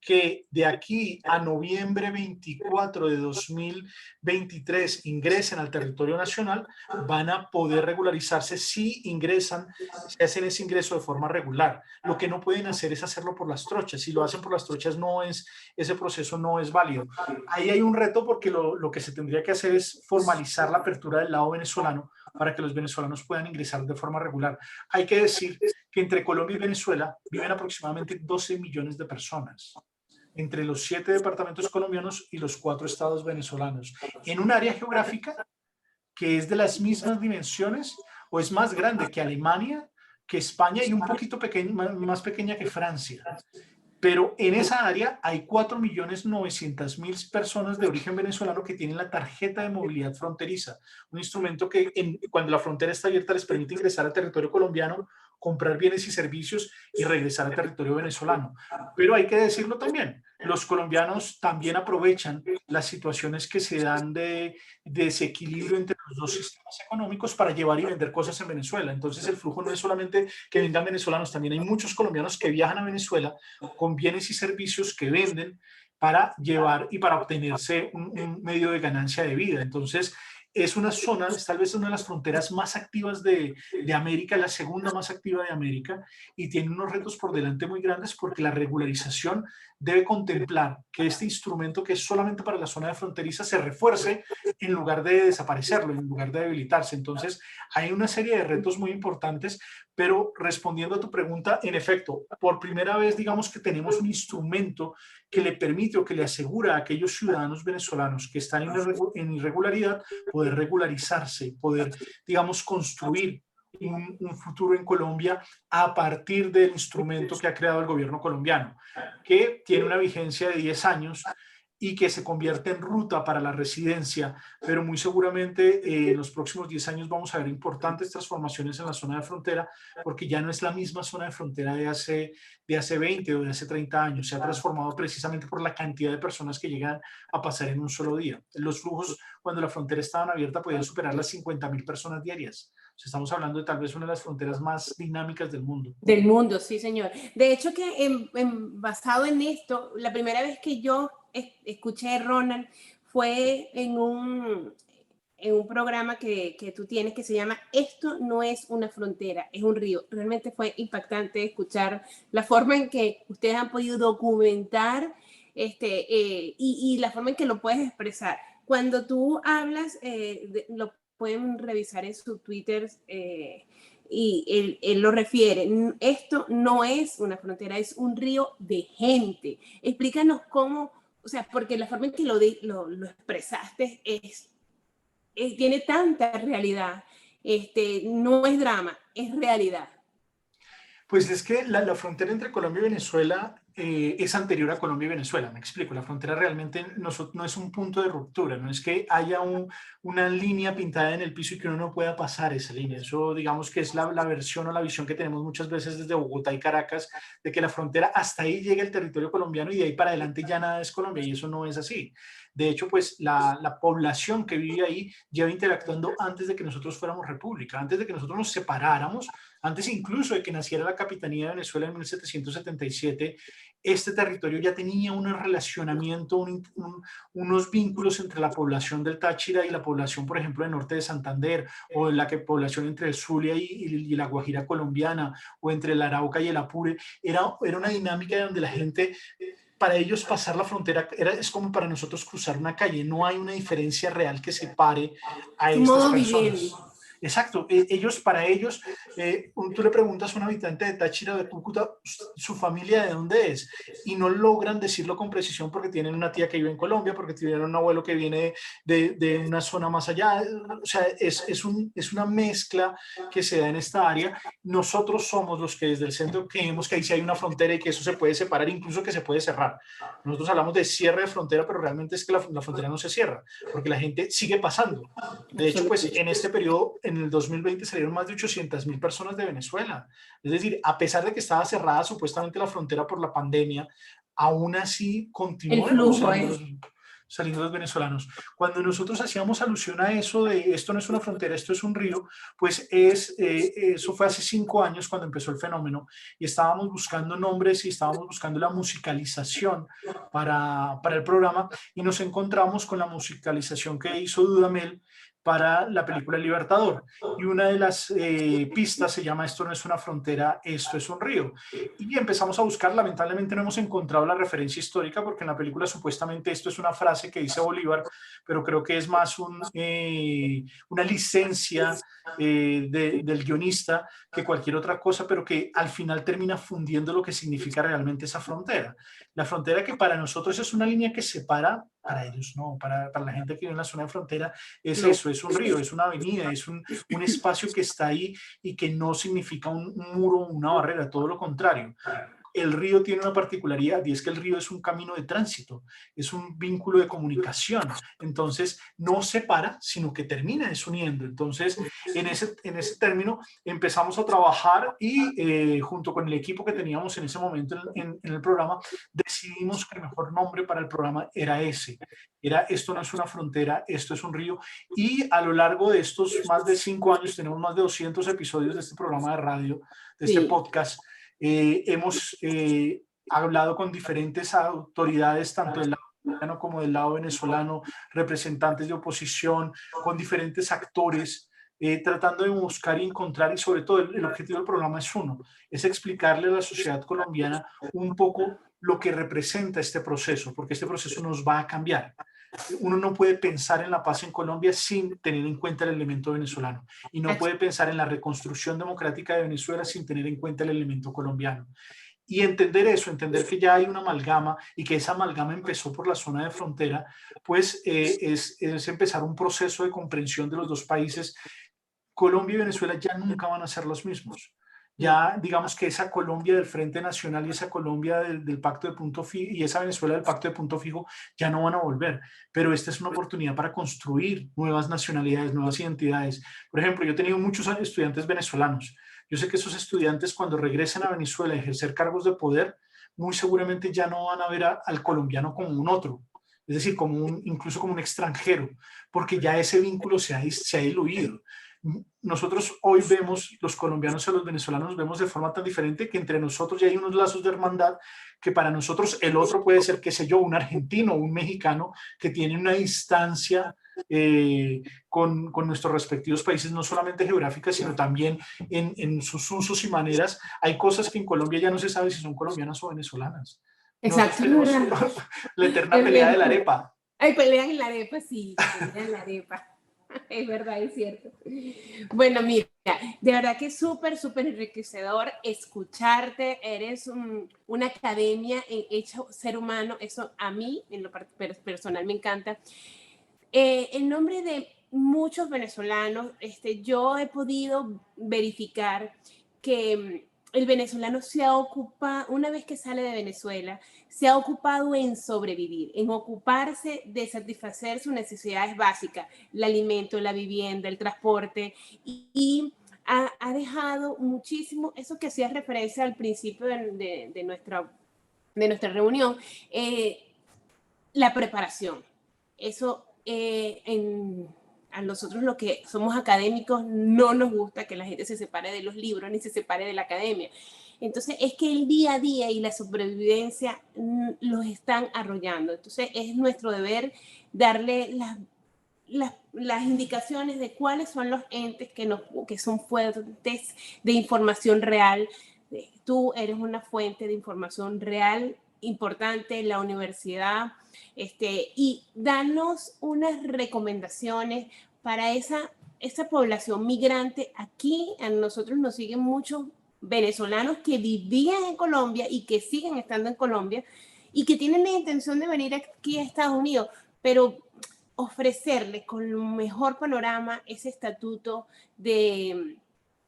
que de aquí a noviembre 24 de 2023 ingresen al territorio nacional van a poder regularizarse si ingresan, si hacen ese ingreso de forma regular. Lo que no pueden hacer es hacerlo por las trochas. Si lo hacen por las trochas, ese proceso no es válido. Ahí hay un reto, porque lo que se tendría que hacer es formalizar la apertura del lado venezolano para que los venezolanos puedan ingresar de forma regular. Hay que decir que entre Colombia y Venezuela viven aproximadamente 12 millones de personas, entre los 7 departamentos colombianos y los 4 estados venezolanos, en un área geográfica que es de las mismas dimensiones o es más grande que Alemania, que España, y un poquito más pequeña que Francia. Pero en esa área hay 4.900.000 personas de origen venezolano que tienen la tarjeta de movilidad fronteriza, un instrumento que cuando la frontera está abierta les permite ingresar al territorio colombiano, comprar bienes y servicios y regresar al territorio venezolano. Pero hay que decirlo también, los colombianos también aprovechan las situaciones que se dan de desequilibrio entre los dos sistemas económicos para llevar y vender cosas en Venezuela. Entonces el flujo no es solamente que vengan venezolanos, también hay muchos colombianos que viajan a Venezuela con bienes y servicios que venden para llevar y para obtenerse un medio de ganancia de vida. Entonces, es una zona, es tal vez una de las fronteras más activas de América, la segunda más activa de América, y tiene unos retos por delante muy grandes porque la regularización debe contemplar que este instrumento que es solamente para la zona de fronteriza se refuerce en lugar de desaparecerlo, en lugar de debilitarse. Entonces, hay una serie de retos muy importantes, pero respondiendo a tu pregunta, en efecto, por primera vez digamos que tenemos un instrumento que le permite o que le asegura a aquellos ciudadanos venezolanos que están en irregularidad poder regularizarse, poder, digamos, construir un futuro en Colombia a partir del instrumento que ha creado el gobierno colombiano, que tiene una vigencia de 10 años y que se convierte en ruta para la residencia, pero muy seguramente en los próximos 10 años vamos a ver importantes transformaciones en la zona de frontera, porque ya no es la misma zona de frontera de hace 20 o de hace 30 años, se ha transformado precisamente por la cantidad de personas que llegan a pasar en un solo día. Los flujos, cuando la frontera estaba abierta, podían superar las 50.000 personas diarias. O sea, estamos hablando de tal vez una de las fronteras más dinámicas del mundo. Del mundo, sí, señor. De hecho, que basado en esto, la primera vez que yo escuché a Ronald fue en un programa que tú tienes que se llama Esto no es una frontera, es un río. Realmente fue impactante escuchar la forma en que ustedes han podido documentar y la forma en que lo puedes expresar. Cuando tú hablas, lo pueden revisar en su Twitter, y él lo refiere, esto no es una frontera, es un río de gente. Explícanos cómo, o sea, porque la forma en que lo expresaste tiene tanta realidad, no es drama, es realidad. Pues es que la frontera entre Colombia y Venezuela es anterior a Colombia y Venezuela, me explico. La frontera realmente no es un punto de ruptura, no es que haya una línea pintada en el piso y que uno no pueda pasar esa línea. Eso digamos que es la versión o la visión que tenemos muchas veces desde Bogotá y Caracas, de que la frontera hasta ahí llega el territorio colombiano y de ahí para adelante ya nada es Colombia, y eso no es así. De hecho, pues la población que vive ahí lleva interactuando antes de que nosotros fuéramos república, antes de que nosotros nos separáramos, antes incluso de que naciera la Capitanía de Venezuela en 1777, este territorio ya tenía un relacionamiento, unos vínculos entre la población del Táchira y la población, por ejemplo, del norte de Santander, o la población entre el Zulia y la Guajira colombiana, o entre el Arauca y el Apure. Era una dinámica donde la gente, para ellos pasar la frontera es como para nosotros cruzar una calle, no hay una diferencia real que separe a Su estas modo personas. vivendi. Exacto, para ellos, tú le preguntas a un habitante de Táchira o de Cúcuta, su familia de dónde es, y no logran decirlo con precisión porque tienen una tía que vive en Colombia, porque tienen un abuelo que viene de una zona más allá. O sea, es una mezcla que se da en esta área. Nosotros somos los que desde el centro creemos que ahí sí hay una frontera y que eso se puede separar, incluso que se puede cerrar. Nosotros hablamos de cierre de frontera, pero realmente es que la frontera no se cierra, porque la gente sigue pasando. De hecho, pues en este periodo, en el 2020, salieron más de 800.000 personas de Venezuela. Es decir, a pesar de que estaba cerrada supuestamente la frontera por la pandemia, aún así El continuaron flujo es. saliendo los venezolanos. Cuando nosotros hacíamos alusión a eso de esto no es una frontera, esto es un río, pues eso fue hace 5 años cuando empezó el fenómeno, y estábamos buscando nombres y estábamos buscando la musicalización para el programa, y nos encontramos con la musicalización que hizo Dudamel para la película El Libertador. Y una de las pistas se llama Esto no es una frontera, esto es un río. Y empezamos a buscar, lamentablemente no hemos encontrado la referencia histórica, porque en la película supuestamente esto es una frase que dice Bolívar, pero creo que es más una licencia del guionista que cualquier otra cosa, pero que al final termina fundiendo lo que significa realmente esa frontera. La frontera, que para nosotros es una línea que separa, para ellos no, para la gente que vive en la zona de frontera es eso, es un río, es una avenida, es un espacio que está ahí y que no significa un muro o una barrera, todo lo contrario. el río tiene una particularidad y es que el río es un camino de tránsito, es un vínculo de comunicación. Entonces, no separa, sino que termina desuniendo. Entonces, en ese término empezamos a trabajar y junto con el equipo que teníamos en ese momento en el programa, decidimos que el mejor nombre para el programa era ese. Era esto no es una frontera, esto es un río. Y a lo largo de estos más de 5 años, tenemos más de 200 episodios de este programa de radio, de este Sí. podcast. Hemos hablado con diferentes autoridades, tanto del lado colombiano como del lado venezolano, representantes de oposición, con diferentes actores, tratando de buscar y encontrar, y sobre todo el objetivo del programa es uno, es explicarle a la sociedad colombiana un poco lo que representa este proceso, porque este proceso nos va a cambiar. Uno no puede pensar en la paz en Colombia sin tener en cuenta el elemento venezolano y no puede pensar en la reconstrucción democrática de Venezuela sin tener en cuenta el elemento colombiano. Y entender eso, entender que ya hay una amalgama y que esa amalgama empezó por la zona de frontera, pues es empezar un proceso de comprensión de los dos países. Colombia y Venezuela ya nunca van a ser los mismos. Ya digamos que esa Colombia del Frente Nacional y esa Colombia del Pacto de Punto Fijo y esa Venezuela del Pacto de Punto Fijo ya no van a volver, pero esta es una oportunidad para construir nuevas nacionalidades, nuevas identidades. Por ejemplo, yo he tenido muchos estudiantes venezolanos. Yo sé que esos estudiantes cuando regresen a Venezuela a ejercer cargos de poder, muy seguramente ya no van a ver al colombiano como un otro, es decir, incluso como un extranjero, porque ya ese vínculo se ha diluido. Nosotros hoy vemos, los colombianos a los venezolanos vemos de forma tan diferente que entre nosotros ya hay unos lazos de hermandad que para nosotros el otro puede ser, qué sé yo, un argentino o un mexicano que tiene una distancia con nuestros respectivos países, no solamente geográficas, sino también en sus usos y maneras. Hay cosas que en Colombia ya no se sabe si son colombianas o venezolanas. Nosotros Exacto, es tenemos verdad. la eterna Es pelea de la verdad. arepa. Ay, pelean en la arepa, sí, pelean en la arepa. Es verdad, es cierto. Bueno, mira, de verdad que es súper, súper enriquecedor escucharte. Eres una academia hecha ser humano. Eso a mí, en lo personal, me encanta. En nombre de muchos venezolanos, yo he podido verificar que el venezolano se ha ocupado, una vez que sale de Venezuela, se ha ocupado en sobrevivir, en ocuparse de satisfacer sus necesidades básicas, el alimento, la vivienda, el transporte, y ha dejado muchísimo, eso que hacías referencia al principio de nuestra reunión, la preparación. Eso a nosotros los que somos académicos no nos gusta que la gente se separe de los libros ni se separe de la academia. Entonces es que el día a día y la sobrevivencia los están arrollando. Entonces es nuestro deber darle las indicaciones de cuáles son los entes que son fuentes de información real. Tú eres una fuente de información real importante, la universidad, y danos unas recomendaciones para esa población migrante. Aquí a nosotros nos siguen muchos venezolanos que vivían en Colombia y que siguen estando en Colombia y que tienen la intención de venir aquí a Estados Unidos, pero ofrecerle con el mejor panorama ese estatuto del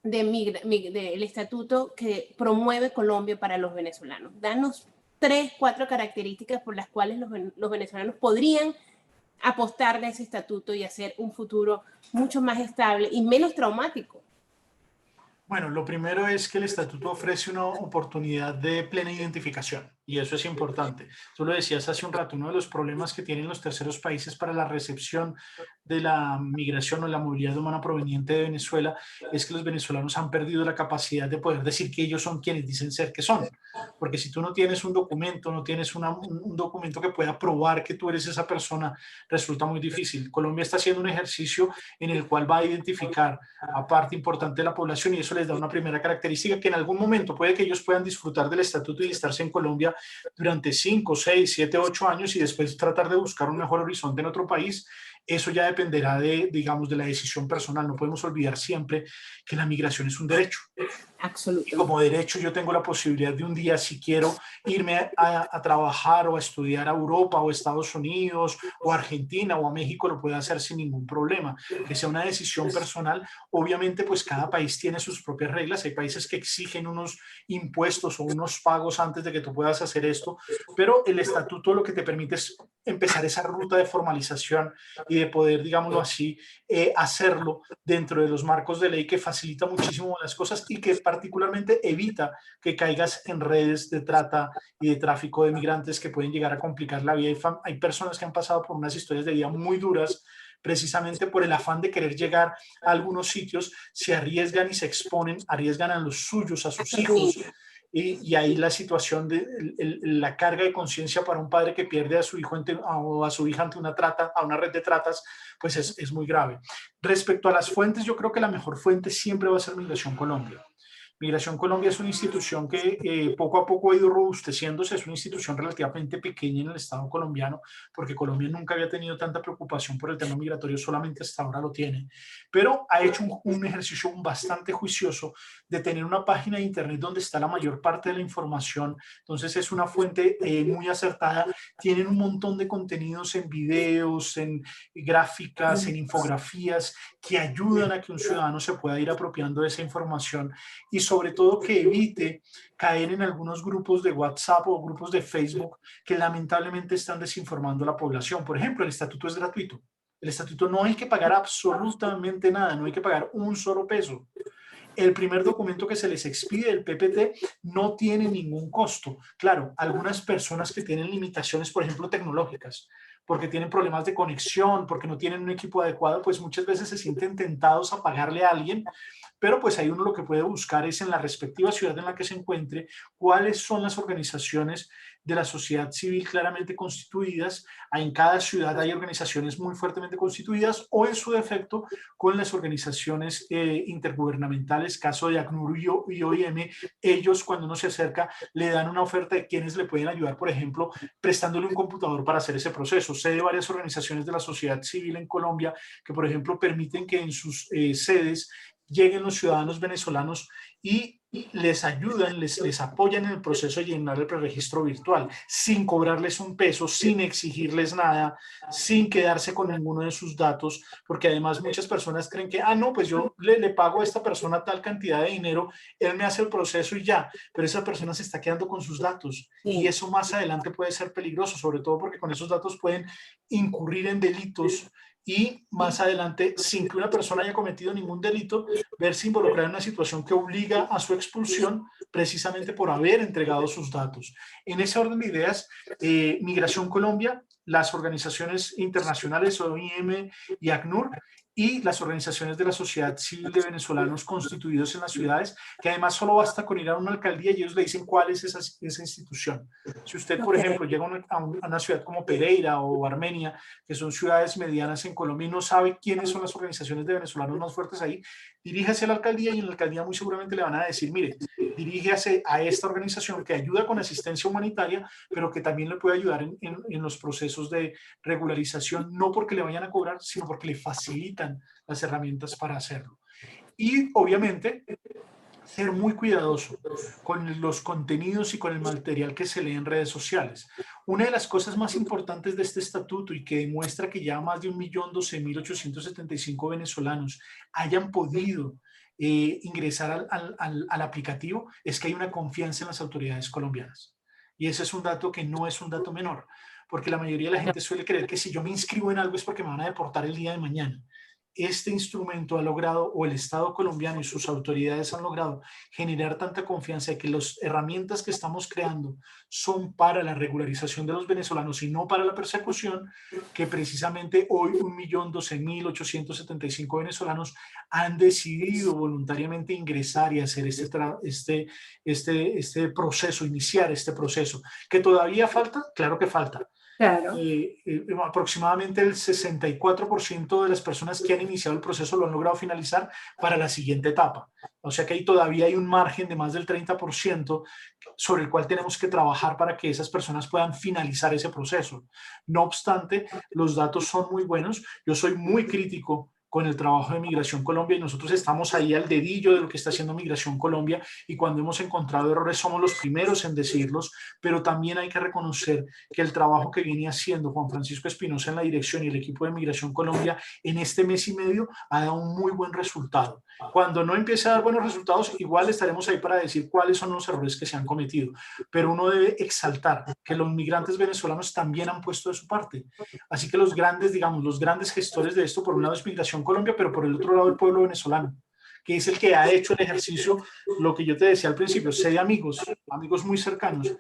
estatuto que promueve Colombia para los venezolanos. Danos 3, 4 características por las cuales los venezolanos podrían apostarle a ese estatuto y hacer un futuro mucho más estable y menos traumático. Bueno, lo primero es que el estatuto ofrece una oportunidad de plena identificación y eso es importante. Tú lo decías hace un rato, uno de los problemas que tienen los terceros países para la recepción de la migración o la movilidad humana proveniente de Venezuela es que los venezolanos han perdido la capacidad de poder decir que ellos son quienes dicen ser que son. Porque si tú no tienes un documento, no tienes un documento que pueda probar que tú eres esa persona, resulta muy difícil. Colombia está haciendo un ejercicio en el cual va a identificar a parte importante de la población y eso les da una primera característica que en algún momento puede que ellos puedan disfrutar del estatuto y estarse en Colombia durante 5, 6, 7, 8 años y después tratar de buscar un mejor horizonte en otro país. Eso ya dependerá digamos, de la decisión personal. No podemos olvidar siempre que la migración es un derecho. Y como derecho yo tengo la posibilidad de un día, si quiero irme a trabajar o a estudiar a Europa o a Estados Unidos o a Argentina o a México, lo puedo hacer sin ningún problema. Que sea una decisión personal. Obviamente, pues cada país tiene sus propias reglas. Hay países que exigen unos impuestos o unos pagos antes de que tú puedas hacer esto, pero el estatuto lo que te permite es empezar esa ruta de formalización y de poder, digámoslo así, hacerlo dentro de los marcos de ley, que facilita muchísimo las cosas y que particularmente evita que caigas en redes de trata y de tráfico de migrantes que pueden llegar a complicar la vida. Hay personas que han pasado por unas historias de vida muy duras precisamente por el afán de querer llegar a algunos sitios, se arriesgan y se exponen, arriesgan a los suyos, a sus hijos, y ahí la situación de la carga de conciencia para un padre que pierde a su hijo o a su hija ante una trata, a una red de tratas, pues es muy grave. Respecto a las fuentes, yo creo que la mejor fuente siempre va a ser Migración Colombia. Migración Colombia es una institución que poco a poco ha ido robusteciéndose, es una institución relativamente pequeña en el Estado colombiano, porque Colombia nunca había tenido tanta preocupación por el tema migratorio, solamente hasta ahora lo tiene, pero ha hecho un ejercicio bastante juicioso de tener una página de internet donde está la mayor parte de la información. Entonces es una fuente muy acertada, tienen un montón de contenidos en videos, en gráficas, en infografías, que ayudan a que un ciudadano se pueda ir apropiando de esa información y sobre todo que evite caer en algunos grupos de WhatsApp o grupos de Facebook que lamentablemente están desinformando a la población. Por ejemplo, el estatuto es gratuito. El estatuto no hay que pagar absolutamente nada, no hay que pagar un solo peso. El primer documento que se les expide, el PPT, no tiene ningún costo. Claro, algunas personas que tienen limitaciones, por ejemplo, tecnológicas, porque tienen problemas de conexión, porque no tienen un equipo adecuado, pues muchas veces se sienten tentados a pagarle a alguien, pero pues ahí uno lo que puede buscar es en la respectiva ciudad en la que se encuentre cuáles son las organizaciones de la sociedad civil claramente constituidas. En cada ciudad hay organizaciones muy fuertemente constituidas o en su defecto con las organizaciones intergubernamentales, caso de ACNUR y OIM, ellos cuando uno se acerca le dan una oferta de quienes le pueden ayudar, por ejemplo, prestándole un computador para hacer ese proceso. Sé de varias organizaciones de la sociedad civil en Colombia que, por ejemplo, permiten que en sus sedes lleguen los ciudadanos venezolanos y les ayudan, les apoyan en el proceso de llenar el preregistro virtual, sin cobrarles un peso, sin exigirles nada, sin quedarse con ninguno de sus datos, porque además muchas personas creen que, no, pues yo le pago a esta persona tal cantidad de dinero, él me hace el proceso y ya, pero esa persona se está quedando con sus datos y eso más adelante puede ser peligroso, sobre todo porque con esos datos pueden incurrir en delitos y más adelante, sin que una persona haya cometido ningún delito, verse involucrada en una situación que obliga a su expulsión precisamente por haber entregado sus datos. En ese orden de ideas, Migración Colombia, las organizaciones internacionales OIM y ACNUR y las organizaciones de la sociedad civil de venezolanos constituidos en las ciudades, que además solo basta con ir a una alcaldía y ellos le dicen cuál es esa institución. Si usted, por ejemplo, llega a una ciudad como Pereira o Armenia, que son ciudades medianas en Colombia y no sabe quiénes son las organizaciones de venezolanos más fuertes ahí, diríjase a la alcaldía y en la alcaldía muy seguramente le van a decir, mire, diríjase a esta organización que ayuda con asistencia humanitaria, pero que también le puede ayudar en los procesos de regularización, no porque le vayan a cobrar, sino porque le facilitan las herramientas para hacerlo. Y obviamente ser muy cuidadoso con los contenidos y con el material que se lee en redes sociales. Una de las cosas más importantes de este estatuto y que demuestra que ya más de 1.012.875 venezolanos hayan podido ingresar al aplicativo es que hay una confianza en las autoridades colombianas. Y ese es un dato que no es un dato menor, porque la mayoría de la gente suele creer que si yo me inscribo en algo es porque me van a deportar el día de mañana. Este instrumento ha logrado, o el Estado colombiano y sus autoridades han logrado generar tanta confianza de que las herramientas que estamos creando son para la regularización de los venezolanos y no para la persecución, que precisamente hoy 1.012.875 venezolanos han decidido voluntariamente ingresar y hacer este proceso, iniciar este proceso. ¿Que todavía falta? Claro que falta. Claro. Aproximadamente el 64% de las personas que han iniciado el proceso lo han logrado finalizar para la siguiente etapa. O sea que ahí todavía hay un margen de más del 30% sobre el cual tenemos que trabajar para que esas personas puedan finalizar ese proceso. No obstante, los datos son muy buenos. Yo soy muy crítico con el trabajo de Migración Colombia y nosotros estamos ahí al dedillo de lo que está haciendo Migración Colombia y cuando hemos encontrado errores somos los primeros en decirlos, pero también hay que reconocer que el trabajo que viene haciendo Juan Francisco Espinosa en la dirección y el equipo de Migración Colombia en este mes y medio ha dado un muy buen resultado. Cuando no empiece a dar buenos resultados, igual estaremos ahí para decir cuáles son los errores que se han cometido, pero uno debe exaltar que los migrantes venezolanos también han puesto de su parte. Así que los grandes, digamos, los grandes gestores de esto, por un lado es Migración Colombia, pero por el otro lado el pueblo venezolano, que es el que ha hecho el ejercicio, lo que yo te decía al principio, 6 amigos, amigos muy cercanos,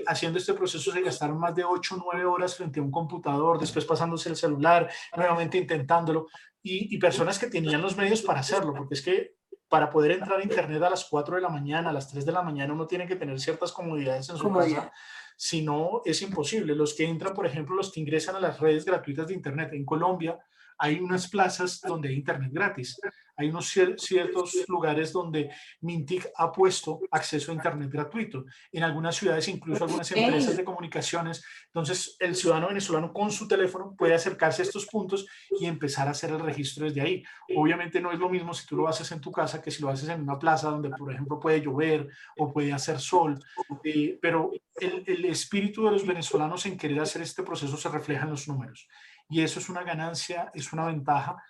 haciendo este proceso se gastaron más de 8 o 9 horas frente a un computador, después pasándose el celular, nuevamente intentándolo, y personas que tenían los medios para hacerlo, porque es que para poder entrar a internet a las 4 de la mañana, a las 3 de la mañana, uno tiene que tener ciertas comodidades en su casa, si no es imposible. Los que entran, por ejemplo, los que ingresan a las redes gratuitas de internet en Colombia, hay unas plazas donde hay internet gratis. Hay unos ciertos lugares donde Mintic ha puesto acceso a internet gratuito. En algunas ciudades, incluso algunas empresas de comunicaciones. Entonces, el ciudadano venezolano con su teléfono puede acercarse a estos puntos y empezar a hacer el registro desde ahí. Obviamente no es lo mismo si tú lo haces en tu casa que si lo haces en una plaza donde, por ejemplo, puede llover o puede hacer sol. Pero el espíritu de los venezolanos en querer hacer este proceso se refleja en los números. Y eso es una ganancia, es una ventaja.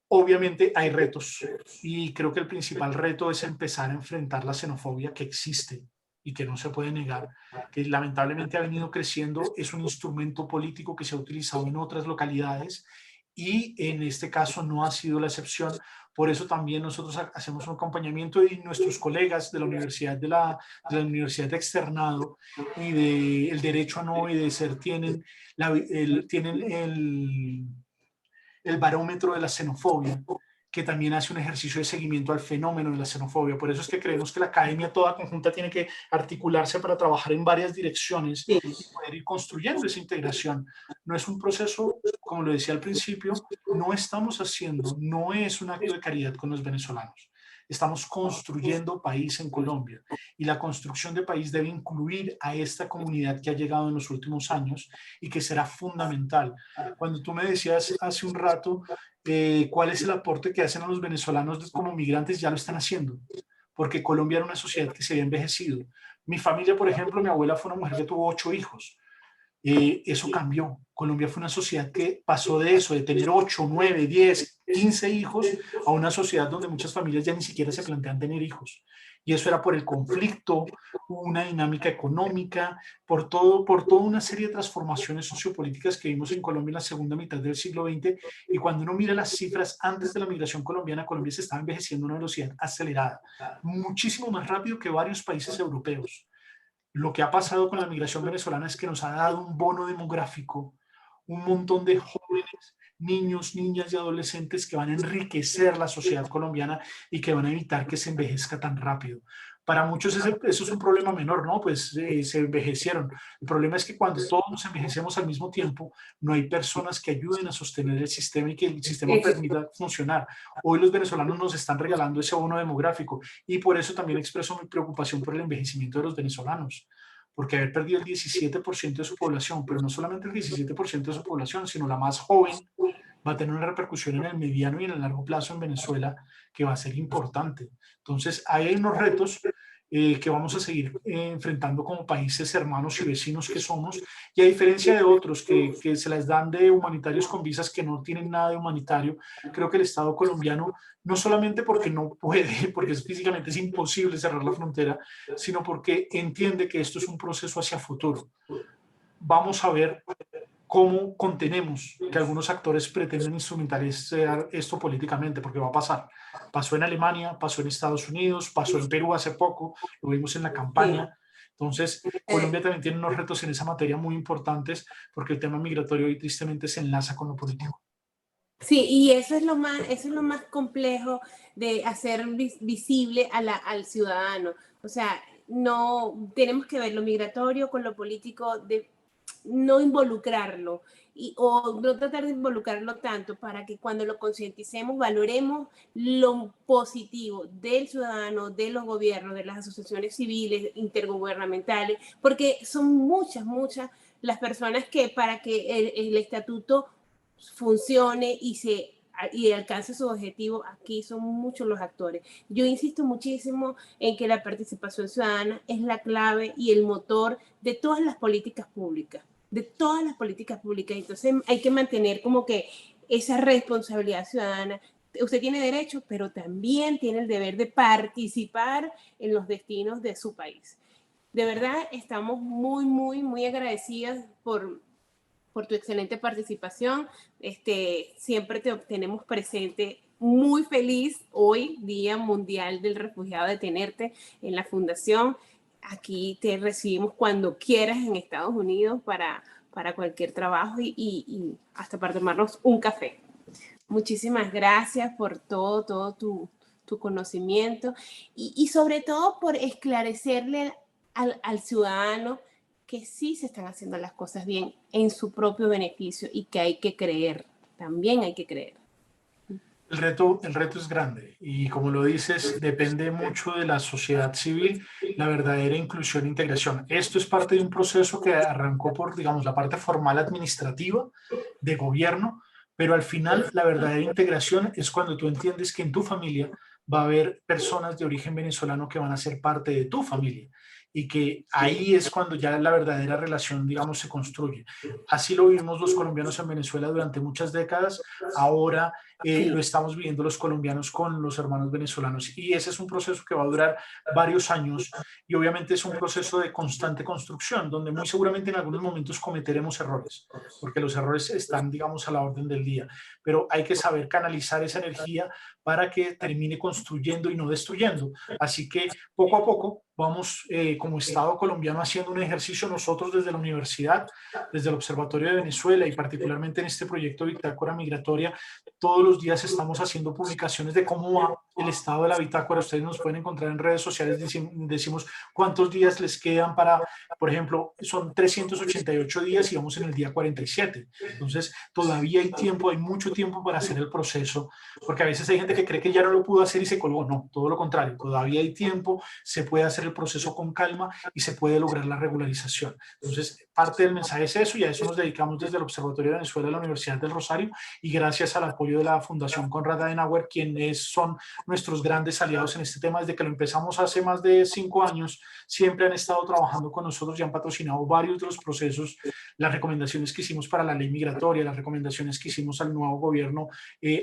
Obviamente hay retos y creo que el principal reto es empezar a enfrentar la xenofobia que existe y que no se puede negar, que lamentablemente ha venido creciendo, es un instrumento político que se ha utilizado en otras localidades y en este caso no ha sido la excepción. Por eso también nosotros hacemos un acompañamiento y nuestros colegas de la Universidad de la Universidad de Externado y del Derecho a No y de Ser tienen el barómetro de la xenofobia, que también hace un ejercicio de seguimiento al fenómeno de la xenofobia. Por eso es que creemos que la academia toda conjunta tiene que articularse para trabajar en varias direcciones y poder ir construyendo esa integración. No es un proceso, como lo decía al principio, no estamos haciendo, no es un acto de caridad con los venezolanos. Estamos construyendo país en Colombia y la construcción de país debe incluir a esta comunidad que ha llegado en los últimos años y que será fundamental. Cuando tú me decías hace un rato cuál es el aporte que hacen a los venezolanos como migrantes, ya lo están haciendo, porque Colombia era una sociedad que se había envejecido. Mi familia, por ejemplo, mi abuela fue una mujer que tuvo 8 hijos. Eso cambió. Colombia fue una sociedad que pasó de eso, de tener 8, 9, 10, 15 hijos, a una sociedad donde muchas familias ya ni siquiera se plantean tener hijos. Y eso era por el conflicto, una dinámica económica, por toda una serie de transformaciones sociopolíticas que vimos en Colombia en la segunda mitad del siglo XX. Y cuando uno mira las cifras antes de la migración colombiana, Colombia se estaba envejeciendo a una velocidad acelerada, muchísimo más rápido que varios países europeos. Lo que ha pasado con la migración venezolana es que nos ha dado un bono demográfico, un montón de jóvenes, niños, niñas y adolescentes que van a enriquecer la sociedad colombiana y que van a evitar que se envejezca tan rápido. Para muchos eso es un problema menor, ¿no? Pues se envejecieron. El problema es que cuando todos nos envejecemos al mismo tiempo, no hay personas que ayuden a sostener el sistema y que el sistema permita funcionar. Hoy los venezolanos nos están regalando ese bono demográfico y por eso también expreso mi preocupación por el envejecimiento de los venezolanos, porque haber perdido el 17% de su población, pero no solamente el 17% de su población, sino la más joven, va a tener una repercusión en el mediano y en el largo plazo en Venezuela que va a ser importante. Entonces, hay unos retos que vamos a seguir enfrentando como países hermanos y vecinos que somos, y a diferencia de otros que se les dan de humanitarios con visas que no tienen nada de humanitario, creo que el Estado colombiano, no solamente porque no puede, porque físicamente es imposible cerrar la frontera, sino porque entiende que esto es un proceso hacia futuro. Vamos a ver cómo contenemos que algunos actores pretenden instrumentalizar esto políticamente, porque va a pasar. Pasó en Alemania, pasó en Estados Unidos, pasó en Perú hace poco, lo vimos en la campaña. Entonces, Colombia también tiene unos retos en esa materia muy importantes, porque el tema migratorio hoy tristemente se enlaza con lo político. Sí, y eso es lo más complejo de hacer visible al ciudadano. O sea, no tenemos que ver lo migratorio con lo político, de no involucrarlo o no tratar de involucrarlo tanto para que cuando lo concienticemos valoremos lo positivo del ciudadano, de los gobiernos, de las asociaciones civiles, intergubernamentales, porque son muchas las personas que para que el estatuto funcione y se y alcance su objetivo, aquí son muchos los actores. Yo insisto muchísimo en que la participación ciudadana es la clave y el motor de todas las políticas públicas, Entonces hay que mantener como que esa responsabilidad ciudadana. Usted tiene derecho, pero también tiene el deber de participar en los destinos de su país. De verdad, estamos muy agradecidas por tu excelente participación. Siempre te tenemos presente, muy feliz hoy, Día Mundial del Refugiado, de tenerte en la Fundación. Aquí te recibimos cuando quieras en Estados Unidos para cualquier trabajo y hasta para tomarnos un café. Muchísimas gracias por todo tu conocimiento y sobre todo por esclarecerle al ciudadano que sí se están haciendo las cosas bien en su propio beneficio y que hay que creer, también hay que creer. El reto es grande y como lo dices, depende mucho de la sociedad civil, la verdadera inclusión e integración. Esto es parte de un proceso que arrancó por, digamos, la parte formal administrativa de gobierno, pero al final la verdadera integración es cuando tú entiendes que en tu familia va a haber personas de origen venezolano que van a ser parte de tu familia y que ahí es cuando ya la verdadera relación, digamos, se construye. Así lo vivimos los colombianos en Venezuela durante muchas décadas, ahora lo estamos viviendo los colombianos con los hermanos venezolanos y ese es un proceso que va a durar varios años y obviamente es un proceso de constante construcción donde muy seguramente en algunos momentos cometeremos errores porque los errores están, digamos, a la orden del día, pero hay que saber canalizar esa energía para que termine construyendo y no destruyendo. Así que poco a poco vamos como Estado colombiano haciendo un ejercicio nosotros desde la universidad, desde el Observatorio de Venezuela y particularmente en este proyecto Bitácora Migratoria. Todos los días estamos haciendo publicaciones de cómo va el estado de la bitácora. Ustedes nos pueden encontrar en redes sociales, decimos cuántos días les quedan para, por ejemplo, son 388 días y vamos en el día 47. Entonces, todavía hay tiempo, hay mucho tiempo para hacer el proceso, porque a veces hay gente que cree que ya no lo pudo hacer y se colgó. No, todo lo contrario, todavía hay tiempo, se puede hacer el proceso con calma y se puede lograr la regularización. Entonces, parte del mensaje es eso y a eso nos dedicamos desde el Observatorio de Venezuela de la Universidad del Rosario y gracias al apoyo de la Fundación Konrad Adenauer, quienes son nuestros grandes aliados en este tema. Desde que lo empezamos hace más de 5 años, siempre han estado trabajando con nosotros y han patrocinado varios de los procesos, las recomendaciones que hicimos para la ley migratoria, las recomendaciones que hicimos al nuevo gobierno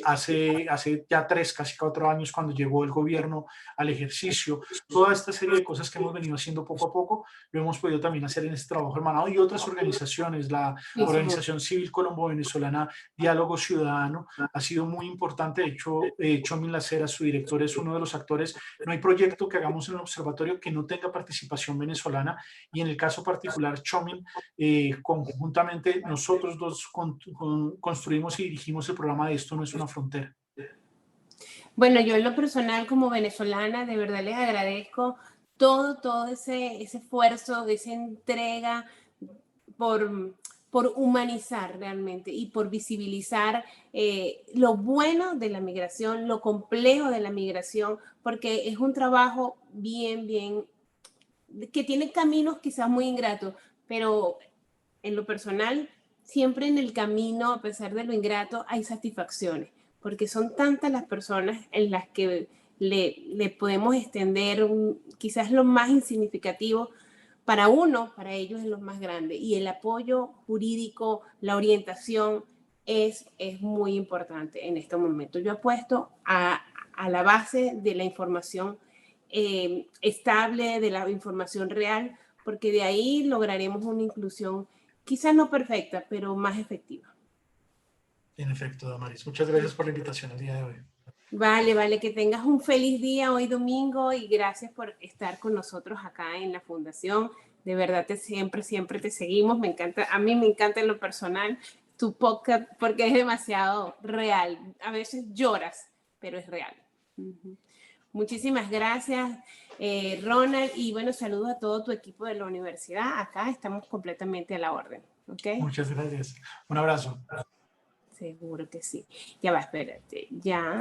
hace ya 3, casi 4 años cuando llegó el gobierno al ejercicio. Toda esta serie de cosas que hemos venido haciendo poco a poco, lo hemos podido también hacer en este trabajo hermanado y otras organizaciones, la Organización Civil Colombo-Venezolana Diálogo Ciudadano, ha sido muy importante. De hecho, Chomin Lacera, su director, es uno de los actores. No hay proyecto que hagamos en el observatorio que no tenga participación venezolana y en el caso particular, Chomin, conjuntamente nosotros dos construimos y dirigimos el programa de Esto no es una frontera. Bueno, yo en lo personal como venezolana de verdad les agradezco todo ese esfuerzo, esa entrega por humanizar realmente y por visibilizar lo bueno de la migración, lo complejo de la migración, porque es un trabajo bien, que tiene caminos quizás muy ingratos, pero en lo personal, siempre en el camino, a pesar de lo ingrato, hay satisfacciones, porque son tantas las personas en las que le podemos extender quizás lo más insignificativo. Para uno, para ellos es lo más grande. Y el apoyo jurídico, la orientación es muy importante en este momento. Yo apuesto a la base de la información estable, de la información real, porque de ahí lograremos una inclusión quizás no perfecta, pero más efectiva. En efecto, Damaris. Muchas gracias por la invitación el día de hoy. Vale, que tengas un feliz día hoy domingo y gracias por estar con nosotros acá en la Fundación. De verdad, siempre te seguimos. Me encanta, a mí me encanta en lo personal tu podcast porque es demasiado real. A veces lloras, pero es real. Muchísimas gracias, Ronald. Y bueno, saludos a todo tu equipo de la universidad. Acá estamos completamente a la orden. ¿Okay? Muchas gracias. Un abrazo. Seguro que sí. Ya va, espérate. Ya.